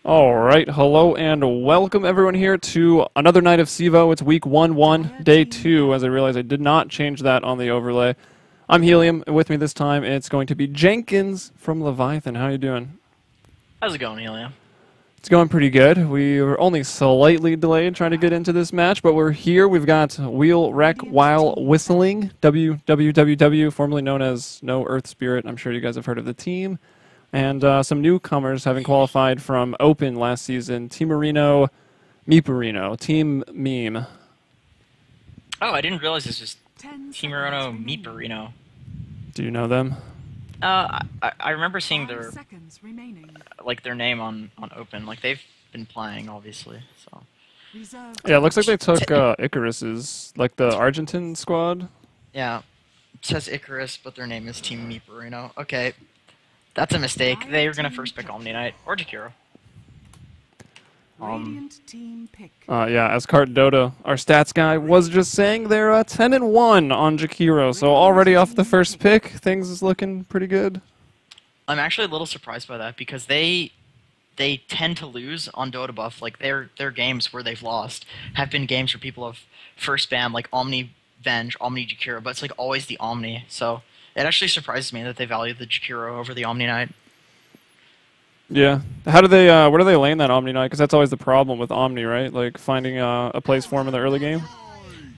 All right, hello and welcome everyone here to another night of CEVO. It's week 1-1, day 2, as I realized I did not change that on the overlay. I'm Helium, and with me this time it's going to be Jenkins from Leviathan. How you doing? How's it going, Helium? It's going pretty good. We were only slightly delayed trying to get into this match, but we're here. We've got Wheel Wreck While Whistling, WWWW, formerly known as No Earth Spirit. I'm sure you guys have heard of the team. And some newcomers having qualified from Open last season, Meeperino, Team Meme. Oh, I didn't realize this was Meeperino, Meeperino. Do you know them? I remember seeing their their name on Open. Like they've been playing, obviously. So. Yeah, it looks like they took Icarus's, like the Argentine squad. Yeah, it says Icarus, but their name is Team Meeperino. Okay. That's a mistake. They were gonna first pick Omni Knight or Jakiro. Yeah, as Cart Dota, our stats guy, was just saying they're 10-1 on Jakiro, so already off the first pick, things is looking pretty good. I'm actually a little surprised by that because they tend to lose on Dota buff. Like their games where they've lost have been games where people have first banned like Omni Venge, Omni Jakiro, but it's like always the Omni. So it actually surprises me that they value the Jakiro over the Omni Knight. Yeah. How do they, where do they lane that Omni Knight? Because that's always the problem with Omni, right? Like finding a place for him in the early game?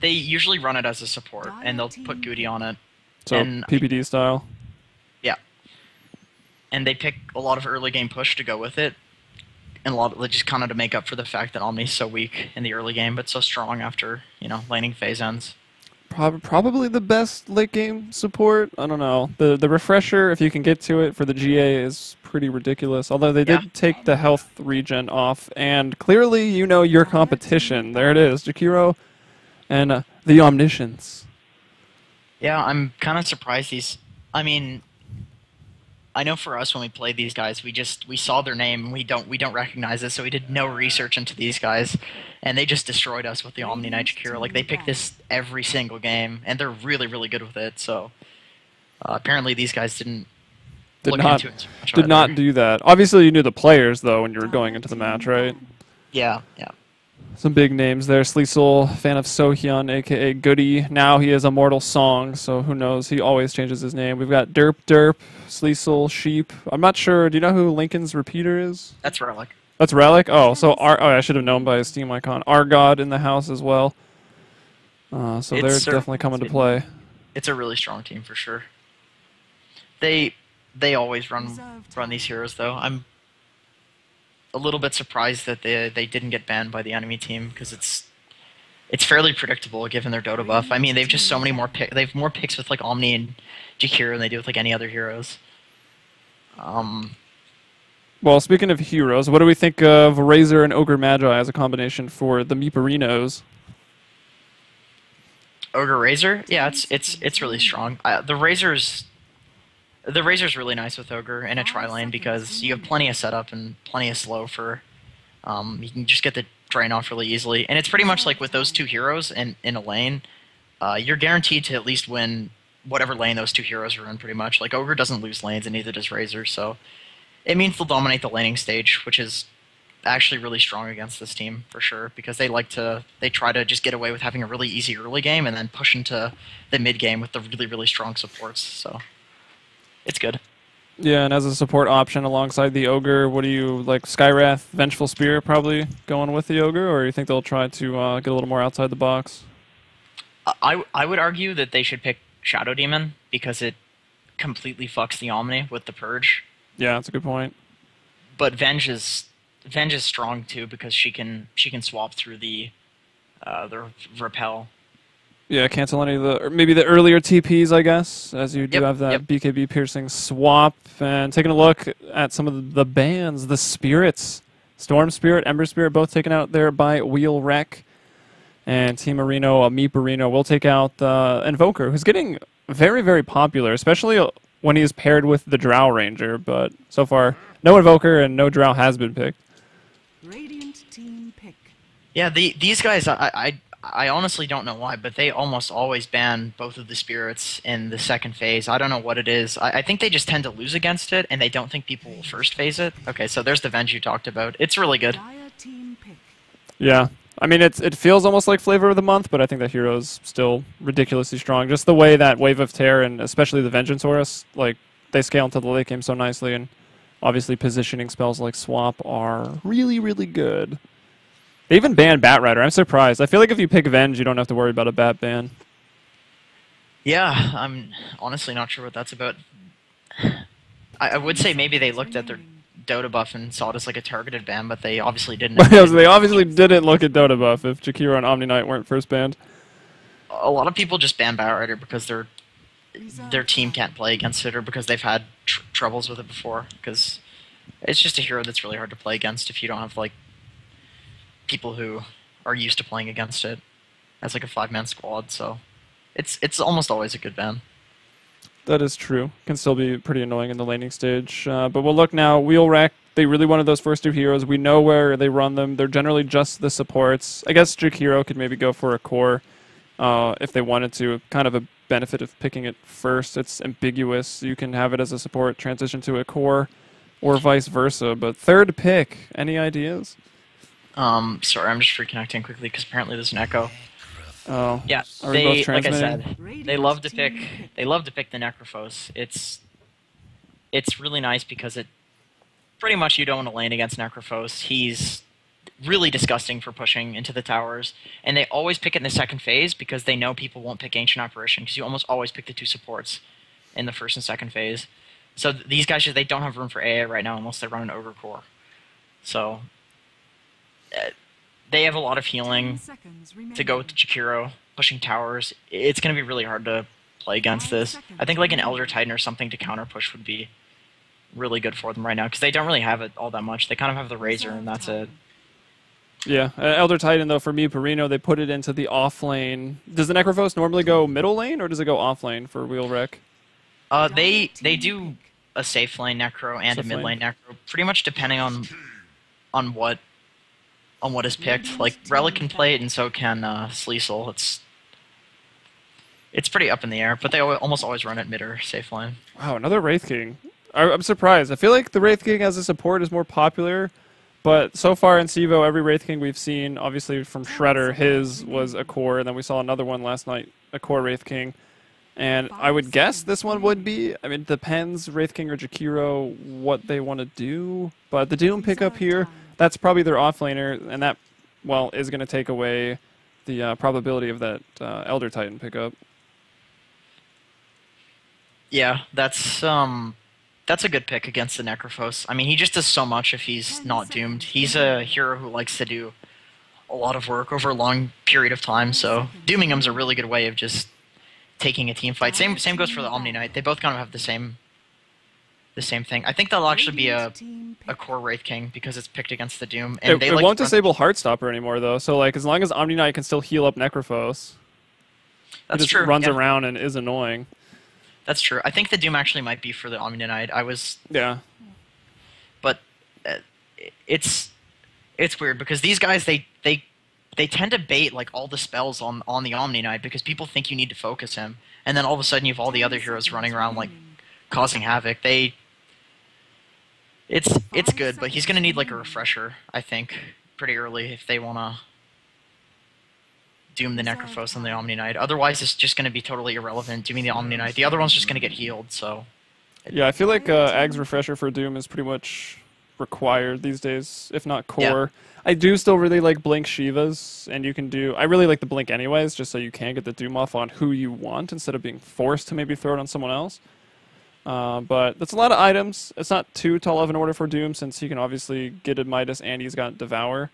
They usually run it as a support, and they'll put Goody on it. So and, PPD style? Yeah. And they pick a lot of early game push to go with it, and a lot of, just kind of to make up for the fact that Omni's so weak in the early game, but so strong after, laning phase ends. Probably the best late game support. I don't know. The refresher, if you can get to it for the GA, is pretty ridiculous. Although they did take the health regen off, and clearly you know your competition. There it is, Jakiro and the Omniscience. Yeah, I'm kind of surprised I mean, I know for us when we played these guys, we saw their name and we don't recognize it, so we did no research into these guys, and they just destroyed us with the Omni Knight Jakiro. Like they pick this every single game, and they're really really good with it. So apparently these guys did not do that. Obviously, you knew the players though when you were going into the match, right? Yeah. Some big names there. Sleesel, fan of Sohyun, aka Goody. Now he is Immortal Song, so who knows? He always changes his name. We've got Derp, Sleesel, Sheep. I'm not sure. Do you know who Lincoln's repeater is? That's Relic. That's Relic? Oh, so I should have known by his Steam icon. Argod in the house as well. So they're definitely coming to play. It's a really strong team for sure. They always run these heroes though. I'm a little bit surprised that they didn't get banned by the enemy team because it's fairly predictable given their Dota buff. I mean, they've just so many more they have more picks with like Omni and Jakiro than they do with like any other heroes. Well, speaking of heroes, what do we think of Razor and Ogre Magi as a combination for the Meeperinos? Ogre Razor? Yeah, it's really strong. The Razor's really nice with Ogre in a tri-lane because you have plenty of setup and plenty of slow for... you can just get the drain off really easily. And it's pretty much like with those two heroes in a lane, you're guaranteed to at least win whatever lane those two heroes are in pretty much. Like Ogre doesn't lose lanes and neither does Razor, so it means they'll dominate the laning stage, which is actually really strong against this team for sure because they try to just get away with having a really easy early game and then push into the mid game with the really, really strong supports, so... It's good. Yeah, and as a support option alongside the Ogre, what do you like? Skywrath, Vengeful Spirit probably going with the Ogre, or you think they'll try to get a little more outside the box? I would argue that they should pick Shadow Demon because it completely fucks the Omni with the Purge. Yeah, that's a good point. But Venge is strong too because she can swap through the repel. Yeah, cancel any of the, or maybe the earlier TPs, I guess, as you do have that BKB piercing swap. And taking a look at some of the bans, the Spirits, Storm Spirit, Ember Spirit, both taken out there by Wheel Wreck. And Meeperino, Meeperino will take out Invoker, who's getting very, very popular, especially when he is paired with the Drow Ranger. But so far, no Invoker and no Drow has been picked. Yeah, these guys, I honestly don't know why, but they almost always ban both of the spirits in the second phase. I don't know what it is. I think they just tend to lose against it, and they don't think people will first phase it. Okay, so there's the Venge you talked about. It's really good. Yeah. I mean, it feels almost like flavor of the month, but I think that hero's still ridiculously strong. Just the way that Wave of Tear and especially the Vengeance Horus, like, they scale into the late game so nicely, and obviously positioning spells like Swap are really, really good. They even banned Bat Rider. I'm surprised. I feel like if you pick Venge, you don't have to worry about a Bat ban. Yeah, I'm honestly not sure what that's about. I would say maybe they looked at their Dota buff and saw it as like a targeted ban, but they obviously didn't. They obviously didn't look at Dota buff if Jakiro and Omni Knight weren't first banned. A lot of people just ban Bat Rider because their team can't play against it, or because they've had troubles with it before. Because it's just a hero that's really hard to play against if you don't have like people who are used to playing against it as like a 5-man squad. So it's almost always a good ban. That is true. Can still be pretty annoying in the laning stage. But we'll look now. Wheel Wreck, they really wanted those first 2 heroes. We know where they run them. They're generally just the supports. I guess Jakiro could maybe go for a core if they wanted to. Kind of a benefit of picking it first. It's ambiguous. You can have it as a support, transition to a core, or vice versa. But third pick, any ideas? Sorry, I'm just reconnecting quickly because apparently there's an echo. Oh, yeah. Like I said, they love to pick the Necrophos. It's really nice because it pretty much you don't want to lane against Necrophos. He's really disgusting for pushing into the towers, and they always pick it in the second phase because they know people won't pick Ancient Apparition because you almost always pick the 2 supports in the first and second phase. So these guys they don't have room for AA right now unless they run an Ogre core. So they have a lot of healing to go with Jakiro, pushing towers. It's going to be really hard to play against this. I think like an Elder Titan or something to counter push would be really good for them right now because they don't really have it all that much. They kind of have the Razor and that's it. Yeah, Elder Titan though for Meeperino, they put it into the off lane. Does the Necrophos normally go middle lane or does it go off lane for Wheel Wreck? They do a safe lane Necro and a mid lane Necro, pretty much depending on what is picked. Like Relic can play it, and so can Sleesel. It's pretty up in the air, but they almost always run it mid or safe lane. Wow, another Wraith King. I'm surprised. I feel like the Wraith King as a support is more popular, but so far in CEVO, every Wraith King we've seen, obviously from Shredder, his was a core, and then we saw another one last night, a core Wraith King. And I would guess this one would be. I mean, it depends, Wraith King or Jakiro, what they want to do. But the Doom pickup here, that's probably their offlaner, and that, well, is going to take away the probability of that Elder Titan pickup. Yeah, that's a good pick against the Necrophos. I mean, he just does so much if he's not doomed. He's a hero who likes to do a lot of work over a long period of time, so dooming him's a really good way of just taking a team fight. Same goes for the Omni Knight. They both kind of have the same thing. I think that'll actually be a core Wraith King because it's picked against the Doom. And it won't disable Heartstopper anymore though. So like as long as Omni Knight can still heal up Necrophos, it just runs around and is annoying. That's true. I think the Doom actually might be for the Omni Knight. Yeah. But it's weird because these guys they tend to bait like all the spells on the Omni Knight because people think you need to focus him, and then all of a sudden you have all the other heroes running around like causing havoc. It's good, but he's gonna need like a refresher, I think, pretty early if they wanna doom the Necrophos and the Omni Knight. Otherwise, it's just gonna be totally irrelevant dooming the Omni Knight. The other one's just gonna get healed. So yeah, I feel like Ag's refresher for Doom is pretty much required these days, if not core. Yeah. I do still really like Blink Shivas, and you can do... I really like the Blink anyways, just so you can get the Doom off on who you want instead of being forced to maybe throw it on someone else. But that's a lot of items. It's not too tall of an order for Doom, since he can obviously get a Midas and he's got Devour.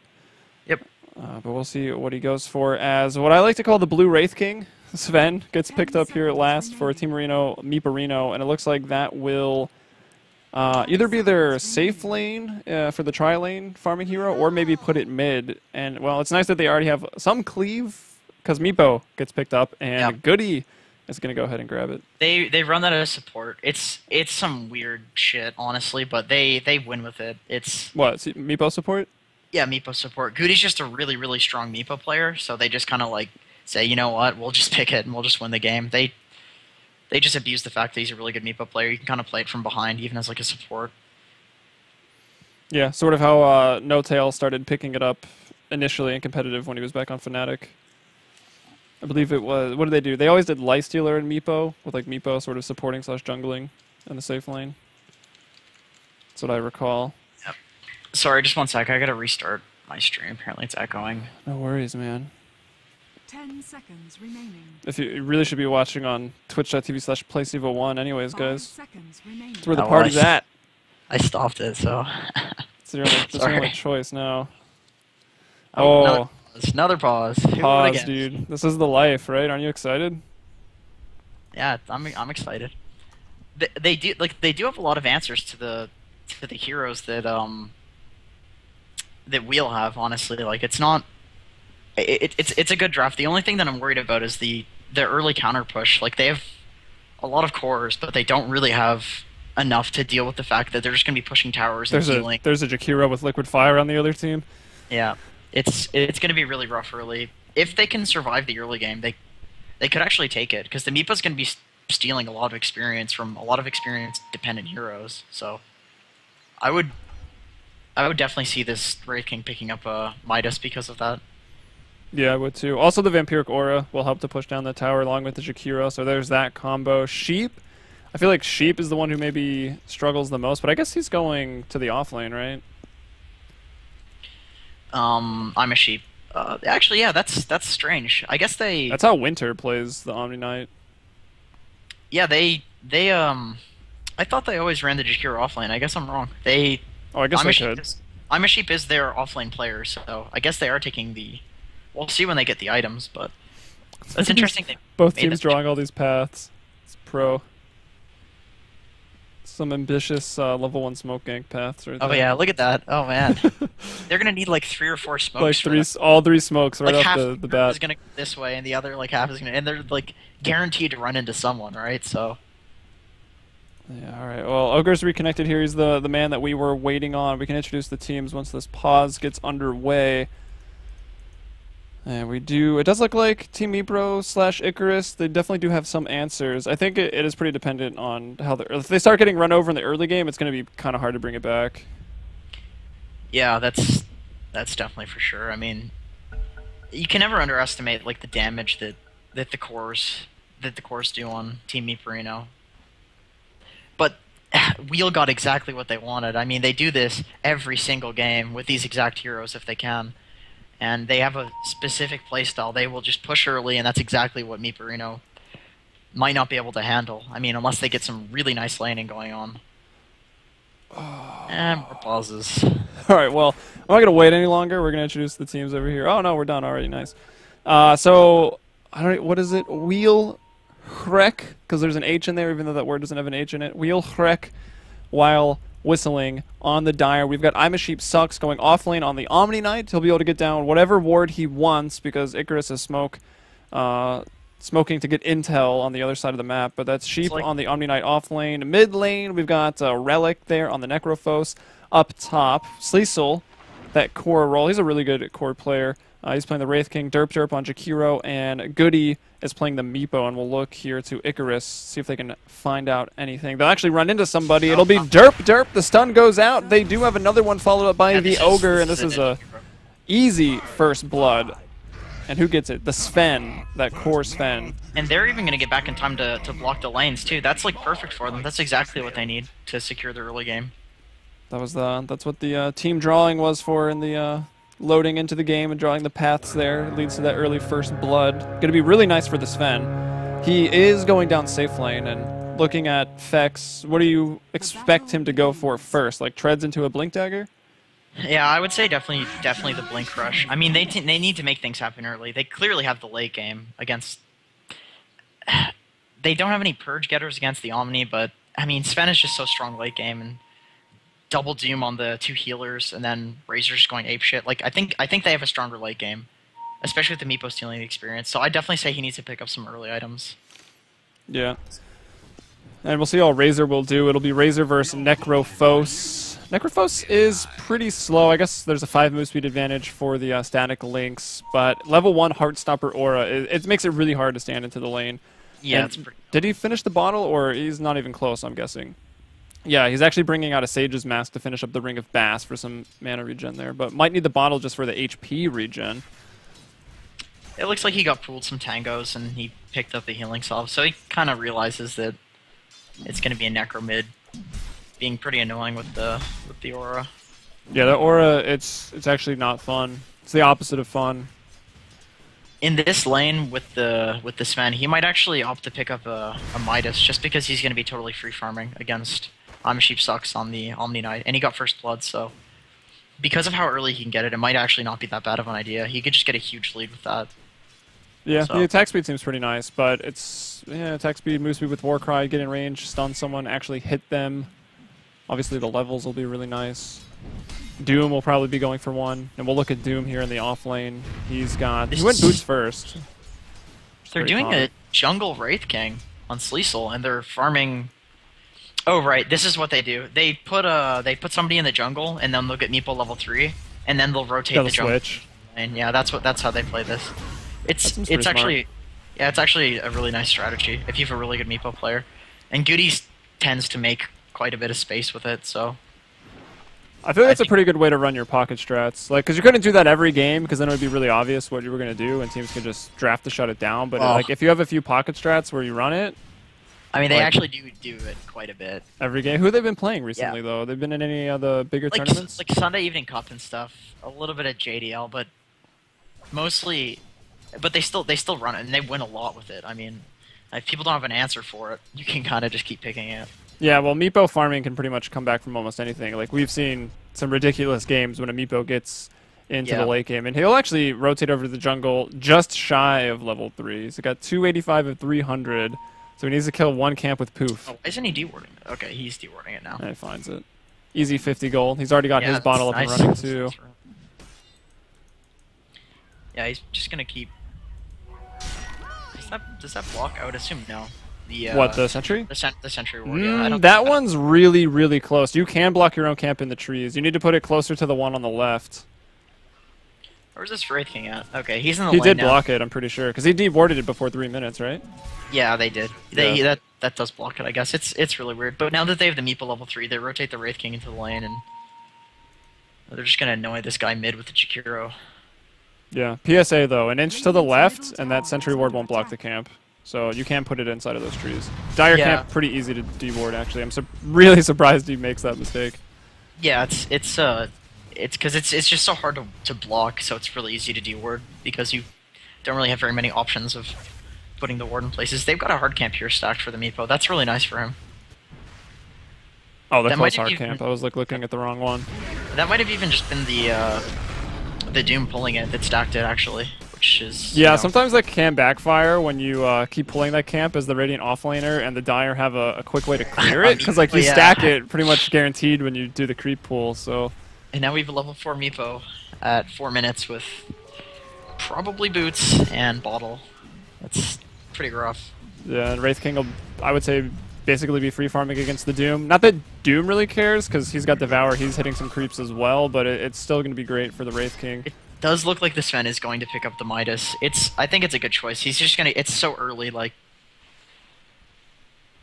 Yep. But we'll see what he goes for as what I like to call the Blue Wraith King. Sven gets picked up here at last for Meeperino, and it looks like that will... either be their safe lane for the tri-lane farming hero, or maybe put it mid. And, well, it's nice that they already have some cleave, because Meepo gets picked up, and Goody is going to go ahead and grab it. They run that as support. It's some weird shit, honestly, but they win with it. It's... What, Meepo support? Yeah, Meepo support. Goody's just a really, really strong Meepo player, so they just kind of like say, you know what, we'll just pick it and we'll just win the game. They just abuse the fact that he's a really good Meepo player. You can kind of play it from behind, even as like a support. Yeah, sort of how No Tail started picking it up initially in competitive when he was back on Fnatic. I believe it was, what did they do? They always did Lifestealer and Meepo, with like Meepo sort of supporting / jungling in the safe lane. That's what I recall. Yep. Sorry, just 1 sec. I gotta restart my stream. Apparently it's echoing. No worries, man. 10 seconds remaining. If you really should be watching on twitch.tv/playcevo1 anyways, guys. 5 seconds remaining. That's where the party's at. I stopped it, so... It's your only choice now. Oh, another pause. Pause, dude. This is the life, right? Aren't you excited? Yeah, I'm excited. They do have a lot of answers to the heroes that that we'll have. Honestly, like it's not. It's a good draft. The only thing that I'm worried about is the early counter push. Like they have a lot of cores, but they don't really have enough to deal with the fact that they're just going to be pushing towers and healing. There's a Jakiro with liquid fire on the other team. Yeah, it's going to be really rough early. If they can survive the early game, they could actually take it because the Meepa's going to be stealing a lot of experience from a lot of experience-dependent heroes. So, I would definitely see this Wraith King picking up Midas because of that. Yeah, I would too. Also, the Vampiric Aura will help to push down the tower along with the Jakiro, so there's that combo. Sheep, I feel like Sheep is the one who maybe struggles the most, but I guess he's going to the offlane, right? I'm a Sheep. Actually, yeah, that's strange. I guess they... That's how Winter plays the Omni Knight. Yeah, they I thought they always ran the Jakiro offlane. I guess I'm wrong. Oh, I guess they could. I'm a Sheep is their offlane player, so I guess they are taking the... We'll see when they get the items, but it's interesting. Both teams drawing all these paths. It's pro. Some ambitious level 1 smoke gank paths right there. Oh yeah, look at that. Oh man. They're gonna need like 3 or 4 smokes. Like all 3 smokes right like off half the bat. Is gonna go this way and the other like half is gonna, and they're like guaranteed to run into someone, right? So yeah, alright. Well, Ogre's reconnected here. He's the man that we were waiting on. We can introduce the teams once this pause gets underway. And we do, it does look like Team Meepro / Icarus, they definitely do have some answers. I think it is pretty dependent on how if they start getting run over in the early game, it's going to be kind of hard to bring it back. Yeah, that's definitely for sure. I mean, you can never underestimate like the damage that the cores do on Team Meeperino. But Wheel got exactly what they wanted. I mean, they do this every single game with these exact heroes if they can. And they have a specific playstyle. They will just push early, and that's exactly what Meeperino might not be able to handle. I mean, unless they get some really nice laning going on. And more pauses. Alright, well, I'm not going to wait any longer. We're going to introduce the teams over here. Oh, no, we're done already. Nice. So, I don't know, what is it? Wheel Hrek, because there's an H in there, even though that word doesn't have an H in it. Wheel Hrek, while whistling on the Dire. We've got I'm a Sheep Sucks going offlane on the Omni Knight. He'll be able to get down whatever ward he wants because Icarus is smoking to get intel on the other side of the map. But that's Sheep on the Omni Knight offlane. Mid lane, we've got Relic there on the Necrophos. Up top, Sleesel, that core role. He's a really good core player. He's playing the Wraith King, Derp on Jakiro, and Goody is playing the Meepo, and we'll look here to Icarus, see if they can find out anything. They'll actually run into somebody. It'll be Derp. The stun goes out. They do have another one followed up by the Ogre, and this is a easy first blood. And who gets it? The Sven, that core Sven. And they're even going to get back in time to block the lanes, too. That's, like, perfect for them. That's exactly what they need to secure the early game. That's what the team drawing was for in the... loading into the game and drawing the paths there. It leads to that early first blood. Going to be really nice for the Sven. He is going down safe lane, and looking at Fex, what do you expect him to go for first? Like treads into a Blink Dagger? Yeah, I would say definitely the Blink Rush. I mean, they need to make things happen early. They clearly have the late game against... They don't have any Purge getters against the Omni, but, I mean, Sven is just so strong late game, and double Doom on the 2 healers, and then Razor's going apeshit. Like I think they have a stronger late game, especially with the Meepo stealing the experience. So I definitely say he needs to pick up some early items. Yeah, and we'll see how Razor will do. It'll be Razor versus Necrophos. Necrophos is pretty slow. I guess there's a 5 move speed advantage for the static links, but level 1 Heartstopper Aura, it makes it really hard to stand into the lane. Yeah, And did he finish the bottle, or he's not even close, I'm guessing? Yeah, he's actually bringing out a Sage's Mask to finish up the Ring of Bass for some mana regen there, but might need the bottle just for the HP regen. It looks like he got pooled some tangos and he picked up the healing salve, so he kind of realizes that it's going to be a necro mid, being pretty annoying with the aura. Yeah, the aura, it's actually not fun. It's the opposite of fun. In this lane with this man, he might actually opt to pick up a Midas just because he's going to be totally free farming against Sheep Sucks on the Omni Knight, and he got first blood, so because of how early he can get it, it might actually not be that bad of an idea. He could just get a huge lead with that. Yeah, so. The attack speed seems pretty nice, but it's attack speed, move speed with Warcry, get in range, stun someone, actually hit them. Obviously the levels will be really nice. Doom will probably be going for 1, and we'll look at Doom here in the off lane. He went boots first. They're doing a jungle Wraith King on Sleesel, and they're farming. Oh right, this is what they do. They put somebody in the jungle, and then they'll get Meepo level 3, and then they'll rotate the jungle. Switch. And yeah, that's how they play this. It's actually a really nice strategy if you have a really good Meepo player, and Goodies tends to make quite a bit of space with it. So I feel like that's a pretty good way to run your pocket strats, like because you couldn't do that every game because then it would be really obvious what you were gonna do, and teams could just draft to shut it down. But like if you have a few pocket strats where you run it. I mean, they actually do it quite a bit. Every game. Who have they been playing recently, though? They've been in any of the bigger tournaments? Like Sunday Evening Cup and stuff. A little bit of JDL, but mostly... But they still run it, and they win a lot with it. I mean, if people don't have an answer for it, you can kind of just keep picking it. Yeah, well, Meepo farming can pretty much come back from almost anything. Like, we've seen some ridiculous games when a Meepo gets into the late game, and he'll actually rotate over to the jungle just shy of level 3. He's got 285 of 300. So he needs to kill 1 camp with Poof. Oh, isn't he dewarding it? Okay, he's dewarding it now. And he finds it. Easy 50 gold. He's already got his bottle up and running, too. Yeah, he's just going to keep... Does that block? I would assume no. What, the sentry? The sentry ward, yeah. That one's really, really close. You can block your own camp in the trees. You need to put it closer to the one on the left. Where's this Wraith King at? Okay, he's in the lane now. He did block it, I'm pretty sure, because he dewarded it before 3 minutes, right? Yeah, they did. That does block it, I guess. It's really weird. But now that they have the Meepo level 3, they rotate the Wraith King into the lane, and they're just gonna annoy this guy mid with the Chikiro. Yeah. PSA though, an inch to the left, and that sentry ward won't block the camp. So you can put it inside of those trees. Dire camp, pretty easy to deward actually. I'm really surprised he makes that mistake. Yeah, it's because it's just so hard to block, so it's really easy to deward because you don't really have very many options of putting the ward in places. They've got a hard camp here stacked for the Meepo. That's really nice for him. Oh, the close hard camp. I was looking at the wrong one. That might have even just been the Doom pulling it that stacked it actually, which is sometimes that can backfire when you keep pulling that camp as the Radiant offlaner and the Dire have a quick way to clear it because like you stack it pretty much guaranteed when you do the creep pull. So. And now we have a level 4 Meepo at 4 minutes with probably boots and bottle. That's pretty rough. Yeah, and Wraith King will, I would say, basically be free farming against the Doom. Not that Doom really cares, because he's got Devour, he's hitting some creeps as well, but it's still going to be great for the Wraith King. It does look like the Sven is going to pick up the Midas. I think it's a good choice. He's just going to... It's so early, like...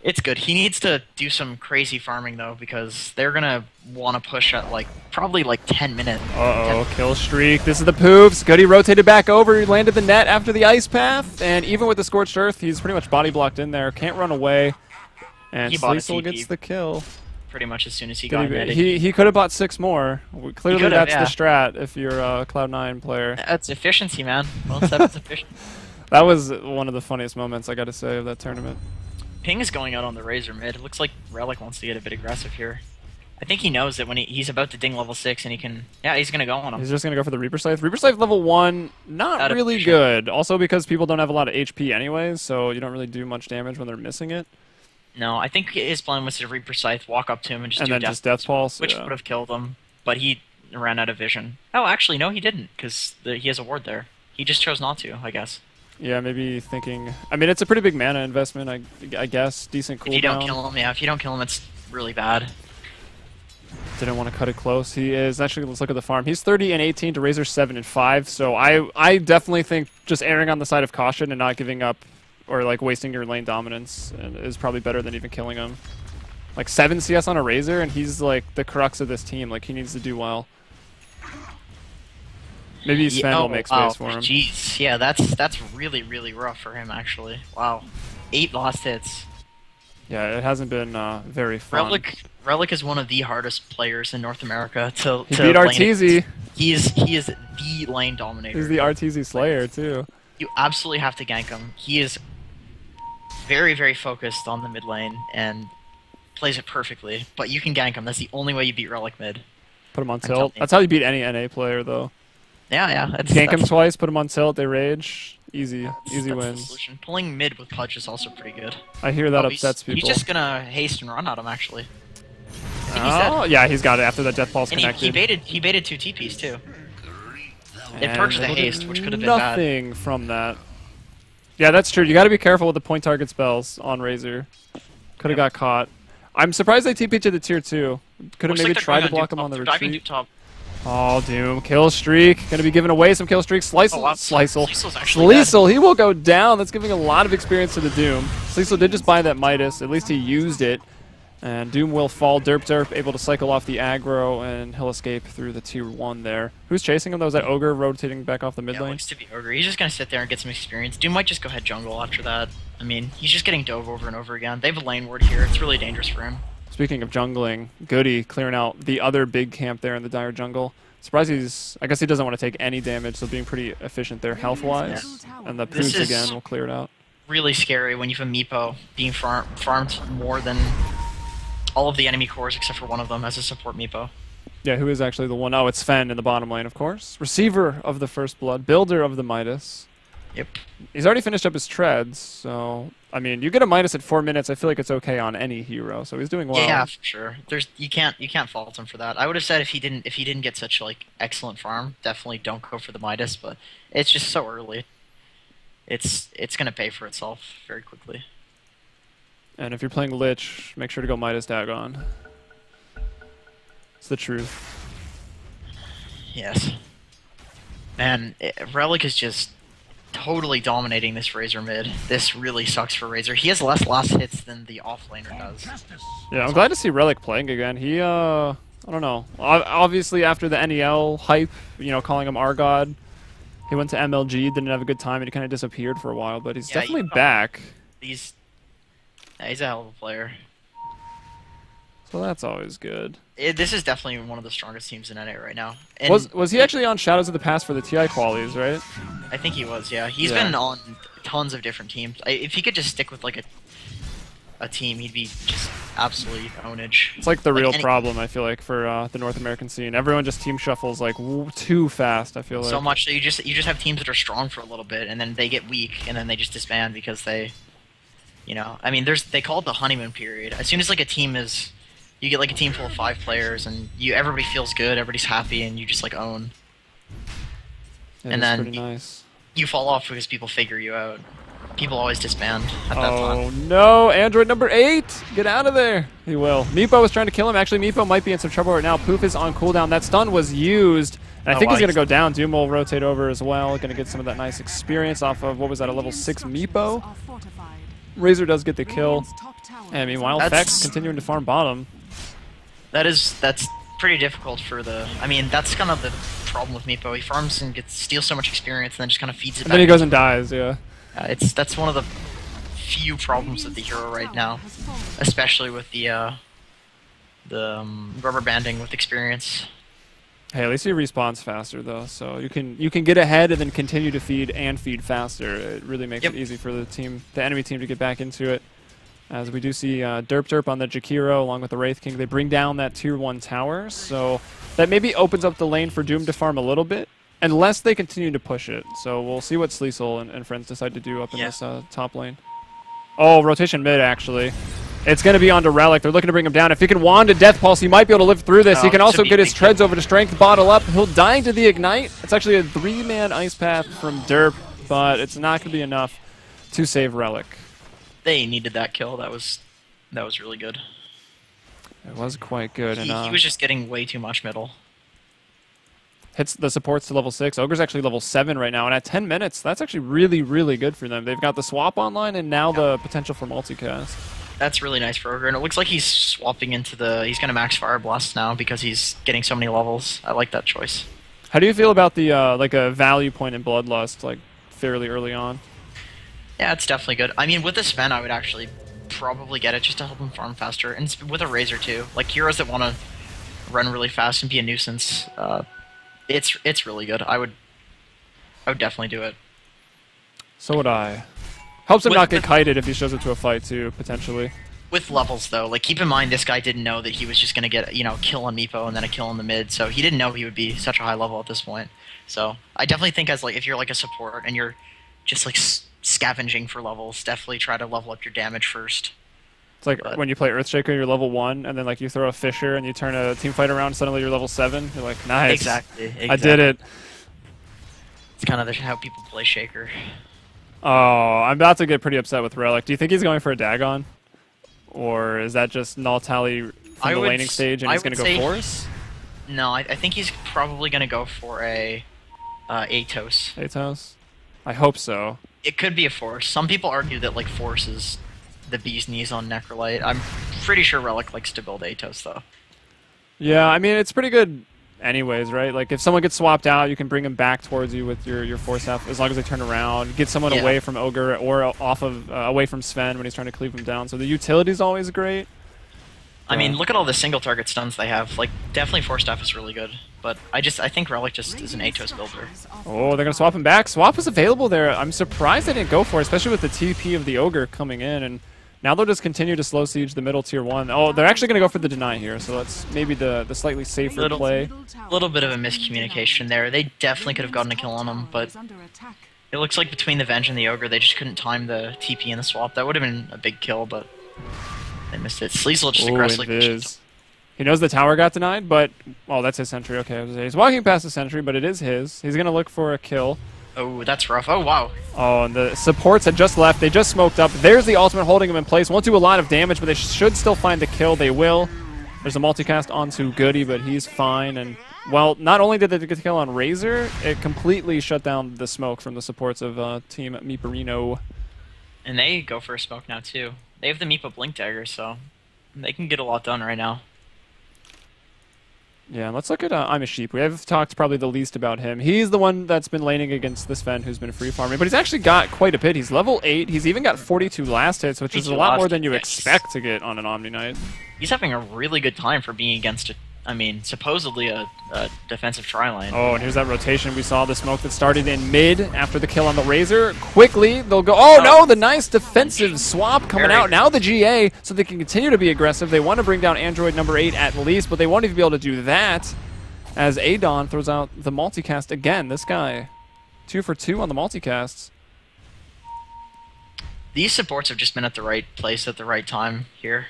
It's good. He needs to do some crazy farming, though, because they're going to want to push at, like, probably, like, 10 minutes. Uh-oh, kill streak. This is the Poofs. Goody rotated back over. He landed the net after the Ice Path, and even with the Scorched Earth, he's pretty much body blocked in there. Can't run away. And Sleesel gets the kill. Pretty much as soon as he got netted. He could have bought 6 more. Clearly that's the strat if you're a Cloud9 player. That's efficiency, man. Well, that's efficient. That was one of the funniest moments, I gotta say, of that tournament. Ping is going out on the Razor mid. It looks like Relic wants to get a bit aggressive here. I think he knows that when he's about to ding level 6 and he can... Yeah, he's going to go on him. He's just going to go for the Reaper Scythe. Reaper Scythe level 1, not really good. Also because people don't have a lot of HP anyways, so you don't really do much damage when they're missing it. No, I think his plan was to Reaper Scythe, walk up to him and just do Death Pulse, which would have killed him, but he ran out of vision. Oh, actually, no, he didn't, because he has a ward there. He just chose not to, I guess. Yeah, maybe thinking... I mean, it's a pretty big mana investment, I guess. Decent cooldown. If you don't kill him, it's really bad. Didn't want to cut it close. He is actually, let's look at the farm. He's 30 and 18 to Razor 7 and 5. So I definitely think just erring on the side of caution and not giving up or like wasting your lane dominance is probably better than even killing him. Like 7 CS on a Razor, and he's like the crux of this team. Like he needs to do well. Maybe Sven will make space for him. Jeez, yeah, that's really, really rough for him actually. Wow, 8 lost hits. Yeah, it hasn't been very fun. Relic is one of the hardest players in North America to He beat Arteezy. He is the lane dominator. He's the Arteezy Slayer too. You absolutely have to gank him. He is very, very focused on the mid lane and plays it perfectly. But you can gank him. That's the only way you beat Relic mid. Put him on tilt. That's how you beat any NA player though. Yeah. Gank him twice, put him on tilt, they rage. Easy that's wins. The solution. Pulling mid with Pudge is also pretty good. I hear that upsets people. He's just gonna haste and run at him actually. Yeah, he's got it after that death pulse connected. He baited 2 TPs too. It purged the haste, which could have been bad. Nothing from that. Yeah, that's true. You got to be careful with the point target spells on Razor. Could have got caught. I'm surprised they TP to the tier 2. Could have maybe tried to block him on the retreat. Oh, Doom. Kill streak. Gonna be giving away some kill streaks. Sleesel, he will go down. That's giving a lot of experience to the Doom. Sleesel did just buy that Midas. At least he used it. And Doom will fall. Derp, able to cycle off the aggro, and he'll escape through the tier 1 there. Who's chasing him, though? Is that Ogre rotating back off the mid lane? Yeah, looks to be Ogre. He's just gonna sit there and get some experience. Doom might just go head jungle after that. I mean, he's just getting dove over and over again. They have a lane ward here. It's really dangerous for him. Speaking of jungling, Goody clearing out the other big camp there in the dire jungle. Surprised I guess he doesn't want to take any damage, so being pretty efficient there health-wise. Yeah. And the Poos again will clear it out. Really scary when you have a Meepo being farmed more than all of the enemy cores except for one of them as a support Meepo. Yeah, who is actually the one? Oh, it's Sven in the bottom lane, of course. Receiver of the First Blood, builder of the Midas. Yep. He's already finished up his treads, so I mean, you get a Midas at 4 minutes. I feel like it's okay on any hero, so he's doing well. Yeah, for sure. You can't fault him for that. I would have said if he didn't get such like excellent farm, definitely don't go for the Midas. But it's just so early. It's gonna pay for itself very quickly. And if you're playing Lich, make sure to go Midas Dagon. It's the truth. Yes. Man, Relic is just totally dominating this Razor mid. This really sucks for Razor. He has less last hits than the offlaner does. Yeah, I'm glad to see Relic playing again. He, I don't know. Obviously, after the NEL hype, you know, calling him our god, he went to MLG, didn't have a good time, and he kind of disappeared for a while, but he's definitely back. He's a hell of a player. So that's always good. This is definitely one of the strongest teams in NA right now. And was he actually on Shadows of the Past for the TI qualies, right? I think he was, yeah. He's been on tons of different teams. If he could just stick with like a team, he'd be just absolutely ownage. It's like the real problem, I feel like, for the North American scene. Everyone just team shuffles like too fast, I feel like. So much that you just have teams that are strong for a little bit, and then they get weak, and then they just disband because they, you know, I mean, they call it the honeymoon period. As soon as like a team is, you get like a team full of 5 players, and everybody feels good, everybody's happy, and you just like own. And then pretty nice. You fall off because people figure you out. People always disband at that time. Oh no, Android number 8! Get out of there! He will. Meepo was trying to kill him. Actually, Meepo might be in some trouble right now. Poof is on cooldown. That stun was used. And I think he's going to go down. Doom will rotate over as well. Going to get some of that nice experience off of, what was that, a level 6 Meepo? Razor does get the kill. And meanwhile, Fex continuing to farm bottom. That's pretty difficult for the... I mean, that's kind of the problem with Meepo. He farms and steals so much experience and then just kind of feeds it back. And then he goes and dies, yeah. That's one of the few problems with the hero right now, especially with the rubber banding with experience. Hey, at least he respawns faster though, so you can get ahead and then continue to feed faster. It really makes it easy for the enemy team to get back into it. As we do see Derp on the Jakiro along with the Wraith King, they bring down that tier 1 tower, so that maybe opens up the lane for Doom to farm a little bit. Unless they continue to push it. So we'll see what Sleesel and friends decide to do up in this top lane. Oh, rotation mid, actually. It's going to be onto Relic. They're looking to bring him down. If he can wand a Death Pulse, he might be able to live through this. He can also get his treads over to Strength, bottle up. He'll die into the Ignite. It's actually a 3-man Ice Path from Derp, but it's not going to be enough to save Relic. They needed that kill. That was really good. It was quite good. He was just getting way too much middle. Hits the supports to level 6. Ogre's actually level 7 right now, and at 10 minutes, that's actually really, really good for them. They've got the swap online, and now the potential for multicast. That's really nice for Ogre, and it looks like he's swapping into the... He's going to max Fire Blast now because he's getting so many levels. I like that choice. How do you feel about the like a value point in Bloodlust, like fairly early on? Yeah, it's definitely good. I mean, with the Sven, I would actually probably get it just to help him farm faster, and with a Razor too. Like heroes that want to run really fast and be a nuisance. It's really good. I would definitely do it. So would I. Helps him not get kited if he shows up to a fight too, potentially. With levels though, like keep in mind this guy didn't know that he was just gonna get kill on Meepo and then a kill in the mid, so he didn't know he would be such a high level at this point. So I definitely think as like if you're like a support and you're just like scavenging for levels, definitely try to level up your damage first. It's like when you play Earthshaker, you're level 1, and then like you throw a Fisher and you turn a team fight around, suddenly you're level 7. You're like, nice. Exactly. I did it. It's kind of how people play Shaker. Oh, I'm about to get pretty upset with Relic. Do you think he's going for a Dagon? Or is that just null tally from the laning stage and he's going to go Force? No, I think he's probably going to go for a Atos. Atos? I hope so. It could be a Force. Some people argue that like Force is the bee's knees on Necrolite. I'm pretty sure Relic likes to build Atos though. Yeah, I mean it's pretty good anyways, right? Like if someone gets swapped out, you can bring him back towards you with your Force staff as long as they turn around. Get someone away from Ogre or off of away from Sven when he's trying to cleave him down. So the utility's always great. I mean, look at all the single target stuns they have. Like definitely Force staff is really good, but I think Relic just is an Atos builder. Oh, they're gonna swap him back. Swap was available there. I'm surprised they didn't go for it, especially with the TP of the Ogre coming in, and now they'll just continue to slow siege the middle tier 1. Oh, they're actually going to go for the deny here, so that's maybe the slightly safer play. A little bit of a miscommunication there. They definitely could have gotten a kill on him, but it looks like between the Venge and the Ogre, they just couldn't time the TP and the swap. That would have been a big kill, but they missed it. Sleazel just aggressively... He knows the tower got denied, but... Oh, that's his sentry. Okay, he's walking past the sentry, but it is his. He's going to look for a kill. Oh, that's rough. Oh, wow. Oh, and the supports had just left. They just smoked up. There's the ultimate holding him in place. Won't do a lot of damage, but they should still find the kill. They will. There's a multicast onto Goody, but he's fine. And, well, not only did they get the kill on Razor, it completely shut down the smoke from the supports of Team Meeperino. And they go for a smoke now, too. They have the Meepo Blink Dagger, so they can get a lot done right now. Yeah, let's look at I'm a Sheep. We have talked probably the least about him. He's the one that's been laning against this Sven who's been free farming, but he's actually got quite a bit. He's level 8. He's even got 42 last hits, which is a lot more than you expect to get on an Omni Knight. He's having a really good time for being against supposedly a defensive tri-lane. Oh, and here's that rotation. We saw the smoke that started in mid after the kill on the Razor. Quickly, they'll go... Oh, no! The nice defensive swap coming out. Now the GA, so they can continue to be aggressive. They want to bring down Android number 8 at least, but they won't even be able to do that as Adon throws out the multicast again. This guy, 2 for 2 on the multicasts. These supports have just been at the right place at the right time here.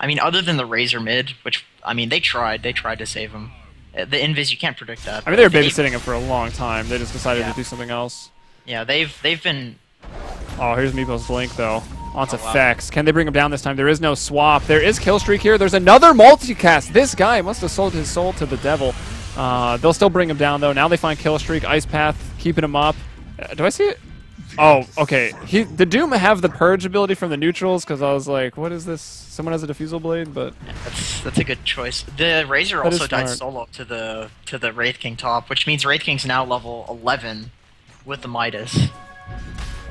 I mean, other than the Razor mid, which, I mean, they tried to save him. The Invis, you can't predict that. I mean, they were babysitting him for a long time. They just decided to do something else. Yeah, they've been... Oh, here's Meepo's Blink, though. Onto Fex. Can they bring him down this time? There is no swap. There is kill streak here. There's another multicast. This guy must have sold his soul to the devil. They'll still bring him down, though. Now they find kill streak. Ice Path, keeping him up. Do I see it? Oh, okay. The Doom have the purge ability from the neutrals, because I was like, what is this? Someone has a diffusal blade, but that's a good choice. The Razor also died solo to the Wraith King top, which means Wraith King's now level 11 with the Midas,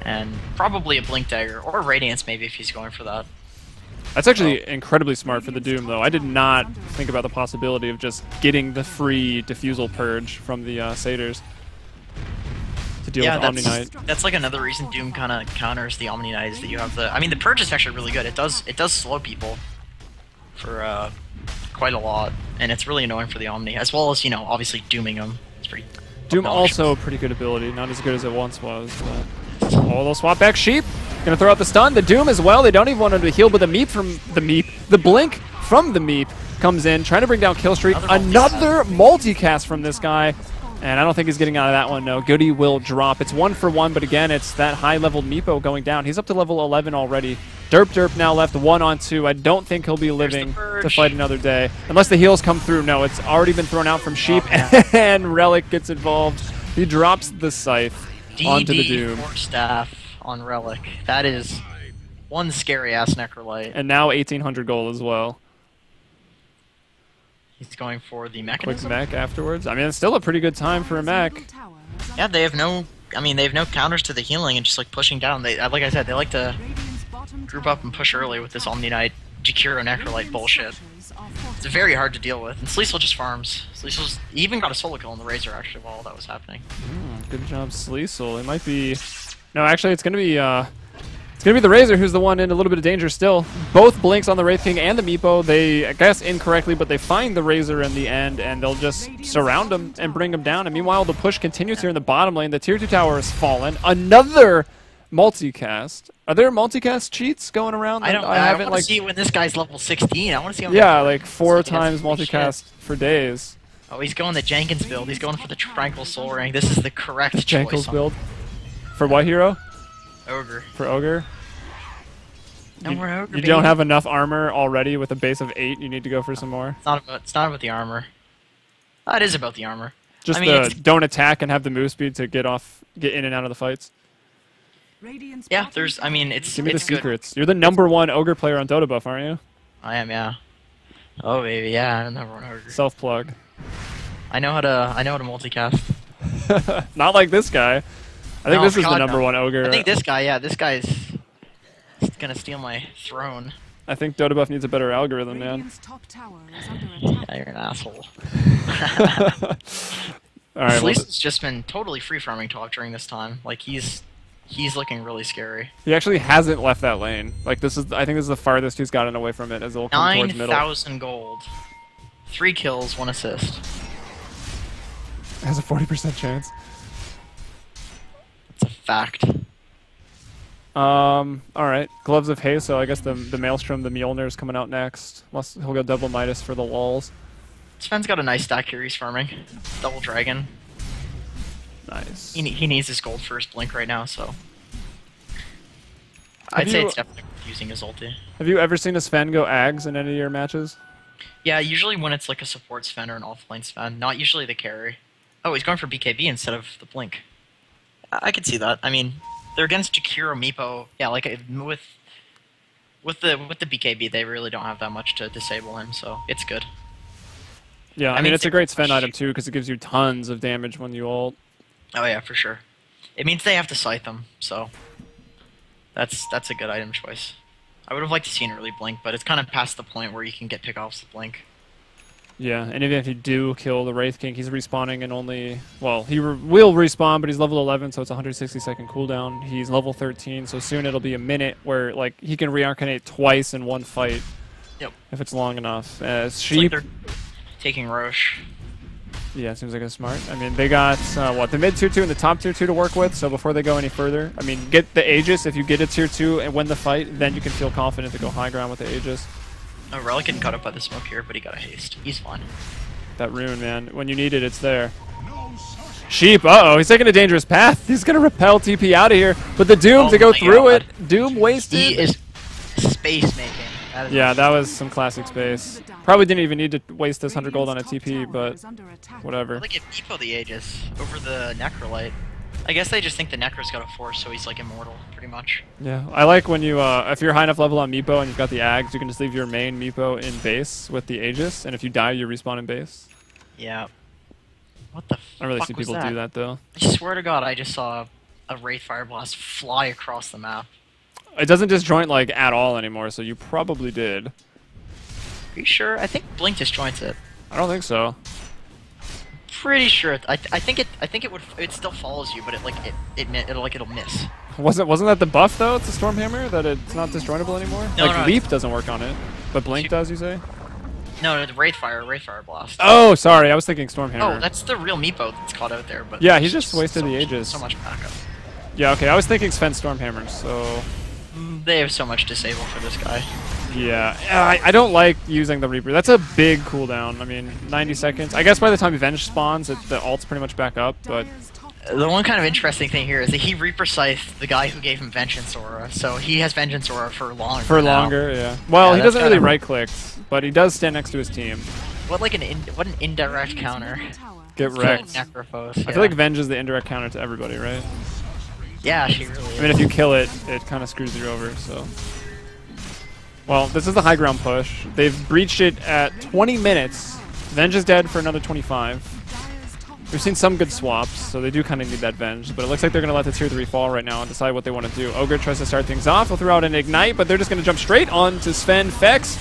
and probably a Blink Dagger or Radiance maybe if he's going for that. That's actually incredibly smart for the Doom, though. I did not think about the possibility of just getting the free diffusal purge from the Satyrs. To deal with Omni Knight. That's like another reason Doom kind of counters the Omni Knight is that you have the... I mean, the Purge is actually really good. It does slow people for quite a lot, and it's really annoying for the Omni, as well as, you know, obviously dooming them. It's pretty... Doom also a pretty good ability, not as good as it once was, but... Oh, they'll swap back Sheep. Gonna throw out the stun. The Doom as well. They don't even want him to heal, but the Blink from the Meep comes in, trying to bring down Killstreak. Another multicast from this guy. And I don't think he's getting out of that one, no. Goody will drop. It's 1 for 1, but again, it's that high-leveled Meepo going down. He's up to level 11 already. Derp now left 1-on-2. I don't think he'll be living to fight another day. Unless the heals come through. No, it's already been thrown out from Sheep, and Relic gets involved. He drops the Scythe onto the Doom. DD staff on Relic. That is one scary-ass Necrolite. And now 1,800 gold as well. He's going for the mechanism? Quick mech afterwards. I mean, it's still a pretty good time for a mech. Yeah, they have no... I mean, they have no counters to the healing and just, like, pushing down. They, like I said, they like to group up and push early with this Omni-Knight Jakiro Necrolite bullshit. It's very hard to deal with. And Sleesel just farms. Sleesel's even got a solo kill on the Razor, actually, while that was happening. Good job, Sleesel. It might be... No, actually, it's going to be... It's going to be the Razor who's the one in a little bit of danger still. Both blinks on the Wraith King and the Meepo. They, I guess incorrectly, but they find the Razor in the end, and they'll just surround him and bring him down. And meanwhile, the push continues here in the bottom lane. The Tier 2 tower has fallen. Another multicast. Are there multicast cheats going around? I want to see when this guy's level 16. I want to see him. Yeah, like 4 times multicast for days. Oh, he's going the Jenkins build. He's going for the Tranquil Soul Ring. This is the correct choice. Jenkins build. For what hero? Ogre. For Ogre? No more Ogre, You don't have enough armor already with a base of 8. You need to go for some more. It's not about the armor. It is about the armor. Just don't attack and have the move speed to get in and out of the fights. Yeah, there's. I mean, it's. Give me the good. secrets. You're the #1 Ogre player on Dota buff, aren't you? I am, yeah. Oh baby, yeah, I'm the #1 Ogre. Self plug. I know how to multicast. Not like this guy. I think this is the #1 Ogre. I think this guy, yeah, this guy's gonna steal my throne. I think Dota buff needs a better algorithm, man. Yeah, you're an asshole. Alright, Slees's just been totally free farming top during this time. Like he's looking really scary. He actually hasn't left that lane. Like I think this is the farthest he's gotten away from it as it'll come towards middle. 9,000 gold. 3 kills, 1 assist. Has a 40% chance. It's a fact. Alright. Gloves of Haste, so I guess the Maelstrom, the Mjolnir is coming out next. He'll go double Midas for the lulls. Sven's got a nice stack here he's farming. Double Dragon. Nice. He needs his gold for his blink right now, so... I'd say it's definitely using his ulti. Have you ever seen a Sven go Ags in any of your matches? Yeah, usually when it's like a support Sven or an offlane Sven, not usually the carry. Oh, he's going for BKB instead of the blink. I could see that. I mean, they're against Jakiro Meepo. Yeah, like with the BKB, they really don't have that much to disable him, so it's good. Yeah, I mean it's a great Sven item too because it gives you tons of damage when you ult. Oh yeah, for sure. It means they have to scythe them, so that's a good item choice. I would have liked to see an early blink, but it's kind of past the point where you can get pickoffs with blink. Yeah, and even if you do kill the Wraith King, he's respawning in only... Well, he will respawn, but he's level 11, so it's 160-second cooldown. He's level 13, so soon it'll be a minute where like he can reincarnate twice in one fight. Yep. If it's long enough. Like Sheep... they're taking Roche. Yeah, it seems like it's smart. I mean, they got, the mid tier 2 and the top tier 2 to work with, so before they go any further, I mean, get the Aegis. If you get a tier 2 and win the fight, then you can feel confident to go high ground with the Aegis. Oh, Relic getting caught up by the smoke here, but he got a haste. He's fine. That rune, man. When you need it, it's there. Sheep, uh-oh, he's taking a dangerous path. He's going to repel TP out of here, but the Doom to go through it. Doom wasted. He is space making. Yeah, that was some classic space. Probably didn't even need to waste this 100 gold on a TP, but whatever. They give Meepo the Aegis over the Necrolite. I guess they just think the Necro's got a force, so he's like immortal, pretty much. Yeah, I like when you, if you're high enough level on Meepo and you've got the Ags, you can just leave your main Meepo in base with the Aegis, and if you die, you respawn in base. Yeah. What the fuck I don't really see people do that, though. I swear to God, I just saw a Wraith Fire Blast fly across the map. It doesn't disjoint, like, at all anymore, so you probably did. Are you sure? I think Blink disjoints it. I don't think so. Pretty sure. I think it still follows you, but it'll miss. Wasn't that the buff though? It's the Stormhammer that it's not disjointable anymore. No, like Leap doesn't work on it, but Blink does. You say? No, the Wraith Fire Blast. Oh, sorry, I was thinking Stormhammer. Oh, that's the real Meepo that's caught out there. But yeah, he just wasted the Aegis. So much backup. Yeah, okay, I was thinking Sven Stormhammer. So they have so much disable for this guy. Yeah, I don't like using the Reaper. That's a big cooldown. I mean, 90 seconds. I guess by the time Avenge spawns, the ult's pretty much back up, but... The one kind of interesting thing here is that he Reaper Scythed the guy who gave him Vengeance Aura, so he has Vengeance Aura for longer. For now. longer, yeah. Well, Yeah, he that's doesn't really kinda- right-click, but he does stand next to his team. What an indirect counter. Get To wrecked. Necrophos, I feel like Venge is the indirect counter to everybody, right? yeah, she really is. I mean, if you kill it, it kind of screws you over, so. Well, this is the high ground push. They've breached it at 20 minutes. Venge is dead for another 25. We've seen some good swaps, so they do kind of need that Venge, but it looks like they're going to let the tier 3 fall right now and decide what they want to do. Ogre tries to start things off. He'll throw out an Ignite, but they're just going to jump straight on to Sven. Fex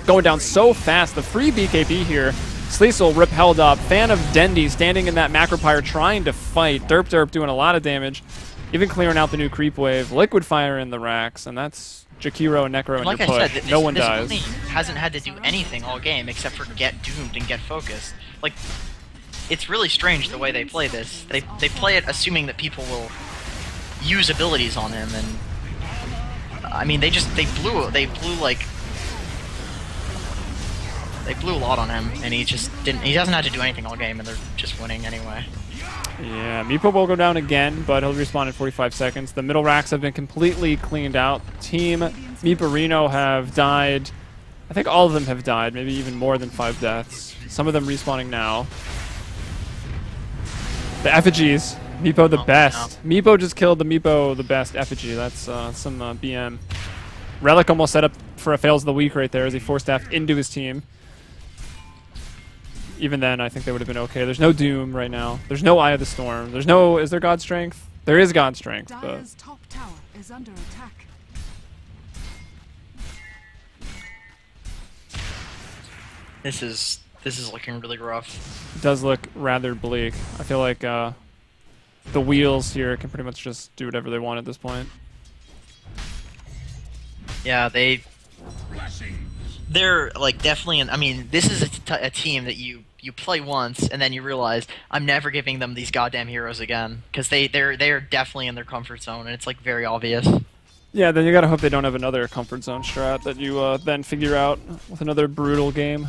going down so fast. The free BKB here. Sleesel repelled up. Fan of Dendy standing in that Macropyre trying to fight. Derp Derp doing a lot of damage, even clearing out the new creep wave. Liquid Fire in the racks, and that's Jakiro and Necro in Like your I push. said, No one this dies. only hasn't had to do anything all game except for get doomed and get focused. Like, it's really strange the way they play this. They play it assuming that people will use abilities on him, and I mean they blew a lot on him, and he just didn't. He doesn't have to do anything all game, and they're just winning anyway. Yeah, Meepo will go down again, but he'll respawn in 45 seconds. The middle racks have been completely cleaned out. Team Meeperino have died. I think all of them have died, maybe even more than 5 deaths. Some of them respawning now. The effigies. Meepo the best. No. Meepo just killed the Meepo the best effigy. That's some BM. Relic almost set up for a fails of the week right there as he forced staffed into his team. Even then, I think they would have been okay. There's no Doom right now. There's no Eye of the Storm. There's no... Is there God Strength? There is God Strength, but... Dire's top tower is under attack. This is looking really rough. It does look rather bleak. I feel like the wheels here can pretty much just do whatever they want at this point. Yeah, they're like definitely. I mean, this is a team that you play once and then you realize I'm never giving them these goddamn heroes again because they're definitely in their comfort zone, and it's like very obvious. Yeah, then you gotta hope they don't have another comfort zone strat that you then figure out with another brutal game.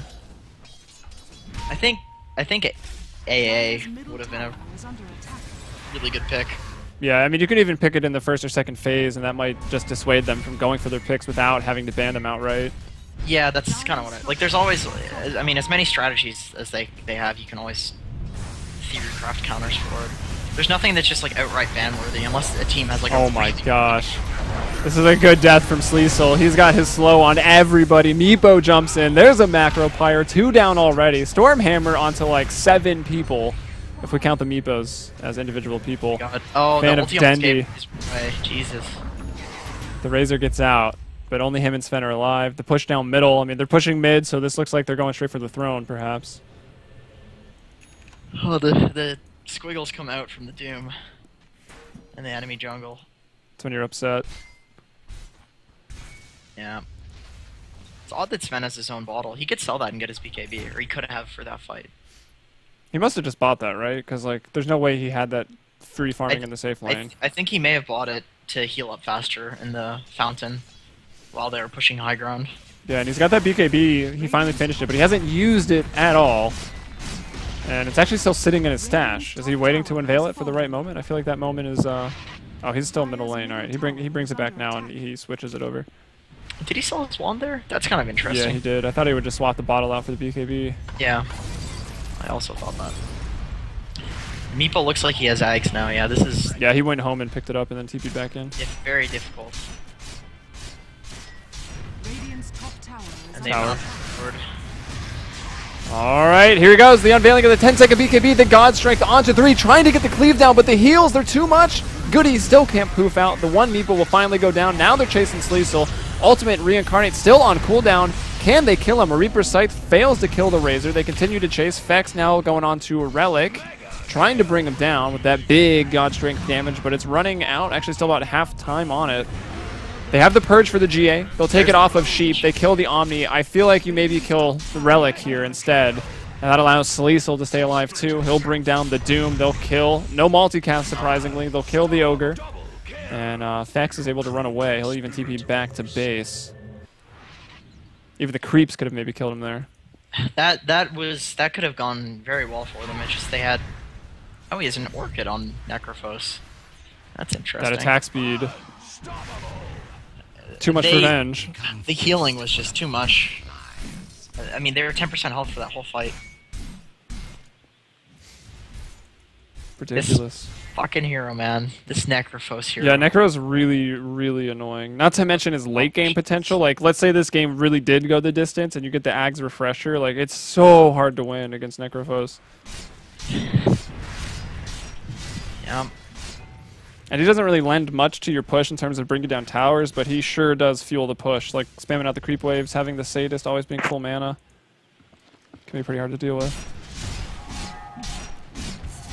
I think AA would have been a Is under attack. really good pick. Yeah, I mean, you could even pick it in the first or second phase, and that might just dissuade them from going for their picks without having to ban them outright. Yeah, that's kind of what like. There's always, I mean, as many strategies as they have, you can always theory craft counters for it. There's nothing that's just like outright ban worthy unless a team has like. Oh my gosh. This is a good death from Sleesel. He's got his slow on everybody. Meepo jumps in. There's a Macropyre. 2 down already. Stormhammer onto like 7 people, if we count the Meepos as individual people. God. Oh, Fan the of ulti almost Dendy. gave his way. Jesus. The Razor gets out, but only him and Sven are alive. The push down middle. I mean, they're pushing mid, so this looks like they're going straight for the throne, perhaps. Oh, the squiggles come out from the Doom in the enemy jungle. That's when you're upset. Yeah. It's odd that Sven has his own bottle. He could sell that and get his BKB, or he could have for that fight. He must have just bought that, right? Because like, there's no way he had that free farming in the safe lane. I think he may have bought it to heal up faster in the fountain while they were pushing high ground. Yeah, and he's got that BKB. He finally finished it, but he hasn't used it at all. And it's actually still sitting in his stash. Is he waiting to unveil it for the right moment? I feel like that moment is... Oh, he's still middle lane. All right, he brings it back now, and he switches it over. Did he sell his wand there? That's kind of interesting. Yeah, he did. I thought he would just swap the bottle out for the BKB. Yeah. I also thought that. Meepo looks like he has Ags now. Yeah, this is Yeah, he went home and picked it up and then TP'd back in. very difficult. Radiant's top tower is And they under Tower. moved forward. All right, here he goes. The unveiling of the 10-second BKB. The God Strength onto 3, trying to get the cleave down, but the heals, they're too much. Goody still can't poof out. The one Meeple will finally go down. Now they're chasing Sleesel. Ultimate Reincarnate still on cooldown. Can they kill him? A Reaper Scythe fails to kill the Razor. They continue to chase. Fex now going on to a Relic, trying to bring him down with that big God Strength damage, but it's running out. Actually, still about half time on it. They have the Purge for the GA. They'll take it off of Sheep. They kill the Omni. I feel like you maybe kill the Relic here instead. And that allows Sleesel to stay alive too. He'll bring down the Doom. They'll kill. No multicast, surprisingly. They'll kill the Ogre. And Fex is able to run away. He'll even TP back to base. Even the creeps could have maybe killed him there. That could have gone very well for them. It's just they had Oh, he has an Orchid on Necrophos. That's interesting. That attack speed. Too much revenge. The healing was just too much. I mean, they were 10% health for that whole fight. Ridiculous. This fucking hero, man. This Necrophos hero. Yeah, Necro's really, really annoying. Not to mention his late game potential. Like, let's say this game really did go the distance and you get the Ag's Refresher. Like, it's so hard to win against Necrophos. Yeah. And he doesn't really lend much to your push in terms of bringing down towers, but he sure does fuel the push. Like, spamming out the creep waves, having the Sadist always being full mana. Can be pretty hard to deal with.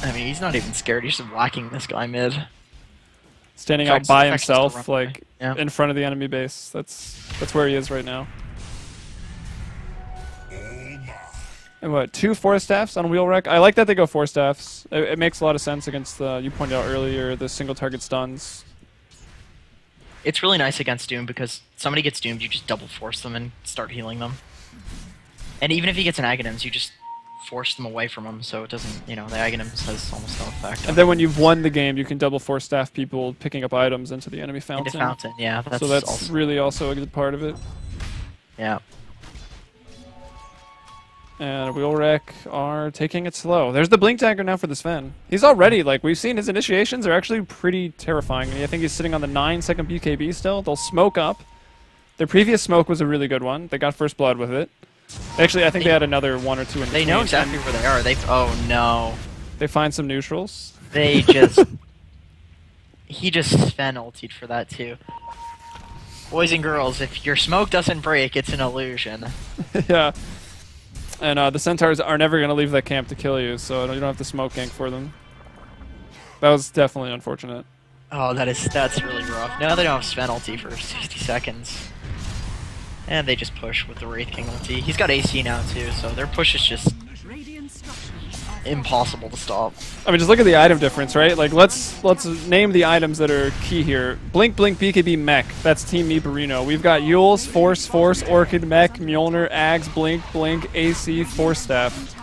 I mean, he's not even scared. He's just whacking this guy mid. Standing out by himself, away. like, Yeah. in front of the enemy base. That's where he is right now. And what, 2 Force Staffs on Wheel Wreck? I like that they go 4 Staffs. It makes a lot of sense against the, you pointed out earlier, the single target stuns. It's really nice against Doom because somebody gets doomed, you just double force them and start healing them. And even if he gets an Aghanims, you just force them away from him, so it doesn't, you know, the Aghanims has almost no effect. And then when you've won the game, you can double Force Staff people picking up items into the enemy fountain. Into fountain, yeah. So that's really also a good part of it. Yeah. And Wheel Wreck are taking it slow. There's the Blink Dagger now for the Sven. He's already, like, we've seen his initiations are actually pretty terrifying. I think he's sitting on the 9-second BKB still. They'll smoke up. Their previous smoke was a really good one. They got first blood with it. Actually, I think they had another 1 or 2 in They know exactly where they are. Oh no. They find some neutrals. They just... he just Sven ultied for that too. Boys and girls, if your smoke doesn't break, it's an illusion. Yeah. And the Centaurs are never going to leave that camp to kill you, so you don't have to smoke gank for them. That was definitely unfortunate. Oh, that's really rough. Now they don't have Sven ulti for 60 seconds. And they just push with the Wraith King ulti. He's got AC now too, so their push is just impossible to stop. I mean, just look at the item difference, right? Like, let's name the items that are key here. Blink, Blink, BKB, Mech. That's Team Meeperino. We've got Yules, Force, Orchid, Mech, Mjolnir, Ags, Blink, Blink, AC, Force Staff.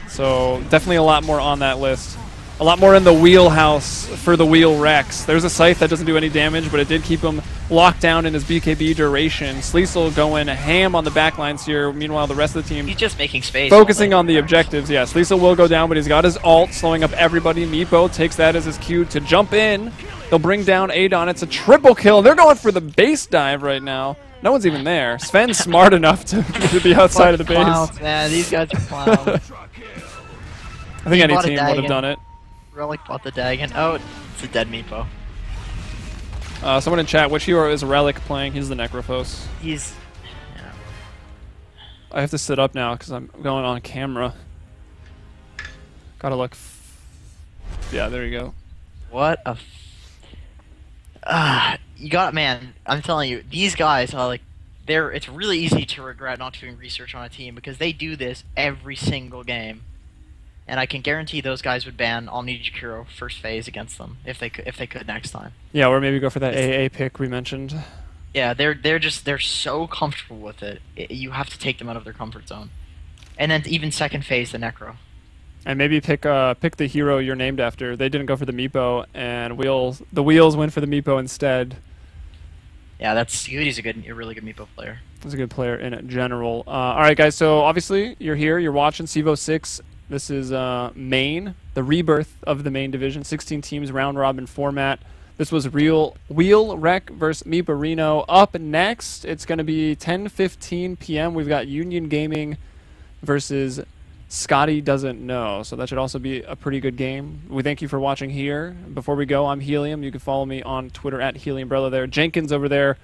So definitely a lot more on that list. A lot more in the wheelhouse for the Wheel Rex. There's a Scythe that doesn't do any damage, but it did keep him locked down in his BKB duration. Sleesel going ham on the backlines here. Meanwhile, the rest of the team... He's just making space. Focusing on the objectives, yeah. Sleesel will go down, but he's got his ult, slowing up everybody. Meepo takes that as his cue to jump in. They'll bring down Adon. It's a triple kill. They're going for the base dive right now. No one's even there. Sven's smart enough to be outside of the base. Clowns, man. These guys are clowns. I think any team would have done it. Relic bought the Dagon. Oh, it's a dead Meepo. Someone in chat, which hero is Relic playing? He's the Necrophos. He's... yeah. I have to sit up now because I'm going on camera. Gotta look. Yeah, there you go. What a... you got... Man, I'm telling you, these guys are like... It's really easy to regret not doing research on a team because they do this every single game. And I can guarantee those guys would ban Omnijakiro first phase against them if they could next time. Yeah, or maybe go for that AA pick we mentioned. Yeah, they're so comfortable with it. You have to take them out of their comfort zone. And then even second phase the Necro. And maybe pick the hero you're named after. They didn't go for the Meepo, and the Wheels went for the Meepo instead. Yeah, that's he's a really good Meepo player. He's a good player in general. All right, guys. So obviously you're here. You're watching CEVO-6. This is main, the rebirth of the main division. 16 teams, round robin format. This was Wheel Wreck versus Meeperino. Up next, it's going to be 10:15 p.m. We've got Union Gaming versus Scotty Doesn't Know. So that should also be a pretty good game. We thank you for watching here. Before we go, I'm Helium. You can follow me on Twitter at HeliumBrella there. Jenkins over there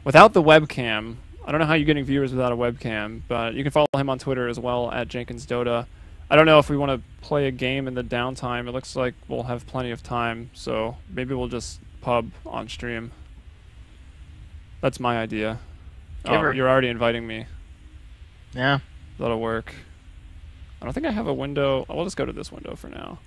without the webcam. I don't know how you're getting viewers without a webcam, but you can follow him on Twitter as well at JenkinsDota. I don't know if we want to play a game in the downtime. It looks like we'll have plenty of time, so maybe we'll just pub on stream. That's my idea. Oh, you're already inviting me. Yeah. That'll work. I don't think I have a window. I'll just go to this window for now.